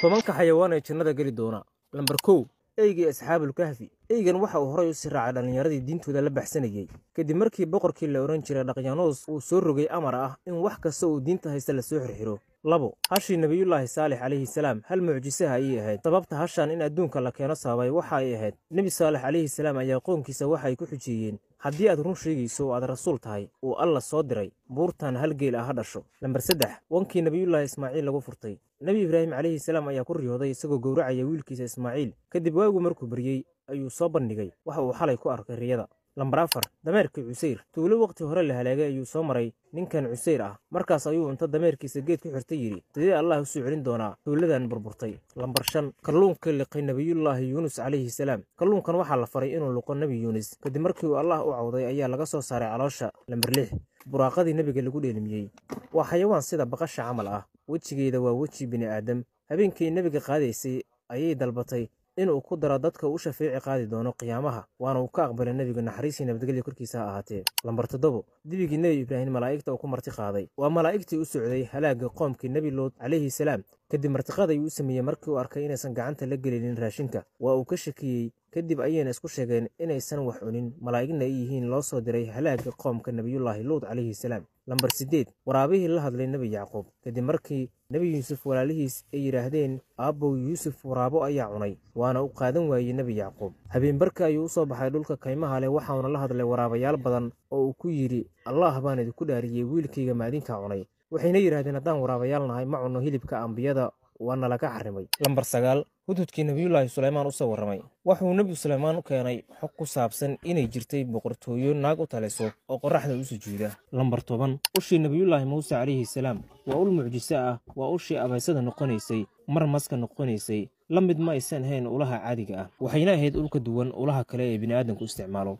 tobanka xayawaan ee jannada geli doona. Lambar 1 eygii asxaabul kahfi. Eygan waxa uu horay u siraacay dhalinyaradii diintooda la baxsanayay kadib markii boqorkii la oran jiray Dhaqyaanoos uu soo rogay amar ah in wax kasta oo diinta haysta la soo xirxiro. 2 hashii nabiyullaahi saalix calayhi salaam hal mucjisaha ay ahayd. sababta hashan in adduunka la keeno sababay waxa ay ahayd nabi saalix calayhi salaam ayaa qoonkiisa waxa ay ku xujiyeen haddii aad run sheegayso oo aad rasuul tahay oo alla soo diray buurtan hal geel ah ha dhasho. Lambar 3 wankii nabiyullaahi ismaaciil lagu furtay. nabi ibraahim calayhi salaam ayaa ku riyooday isagoo gowracaya wiilkiisa ismaaciil kadib waagu markuu baryay ayuu soo bandhigay waxa uu xalay ku arkay riyada. Lambar 4 dameerkii Cuseyr. tuulo waqti hore la halaagay ayuu soo maray ninkan Cuseyr ah markaas ayuu inta dameerkiisa geed ku xirtay yiri sidee Allah u soo celin doonaa tuuladan burburtay. Lambar 5 kalluunka liqay nabiyullaahi yuunus calayhi salaam. kalluunkan waxaa la faray inuu luqo nabi yuunus kadib markii uu Allah u cawday ayaa laga soo saaray caloosha. Lambar 6 buraaqadii nabiga lagu dheelmiyay. waa xayawaan sida baqasha camal ah wejigeeda waa weji bini aadam. habeenkii nabiga qaadaysay ayay dalbatay inuu ku daro dadka u shafeeci qaadi doono qiyaamaha waana uu ka aqbalay nabiga naxariis nabadgelyo korkiisa ahaatee. Lambar 7 dibigii nabi ibraahim malaa'igta uu ku marti qaaday. waa malaa'igtii u socday halaaga qoomkii nabi lood calayhi salaam kadib martiqada ayuu u sameeyey markii uu arkay inaysan gacanta la gelinin raashinka waa uu ka shakiyey kadib ayayna isku sheegeen inaysan wax cunin malaa'igna ay yihiin loo soo diray halaaga qoomka nabiyullaahi lood calayhi salaam. Lambar 8 waraabihii la hadlay nabi yacquub kadib markii nabi yuusuf walaalihiis ay yiraahdeen aabbow yuusuf waraabo ayaa cunay waana u qaadan waayey nabi yacquub. habeen barka ayuu u soo baxay dhulka kaymaha leh waxauna la hadlay waraabayaal badan oo uu ku yidhi allah baan idinku dhaariyey wiilkayga maadinka cunay waxayna yiraahdeen haddaan waraabayaal nahay ma cunno hilibka ambiyada waana laga xarimay. Lambar 9 hududkii nabiyullaahi suleymaan u soo warramay. wuxuu nabi suleymaan u keenay xog ku saabsan inay jirtay boqortooyo naag u taliso oo qorraxda u sujuuda. Lambar 10 ushii nabiyullaahi muuse calayhi salaam waa ul mucjiso ah waa ushii abaysada noqonaysay mar maska noqonaysay la mid ma aysan ahayn ulaha caadiga ah waxayna ahayd ul ka duwan ulaha kale ee bini'aadamku isticmaalo.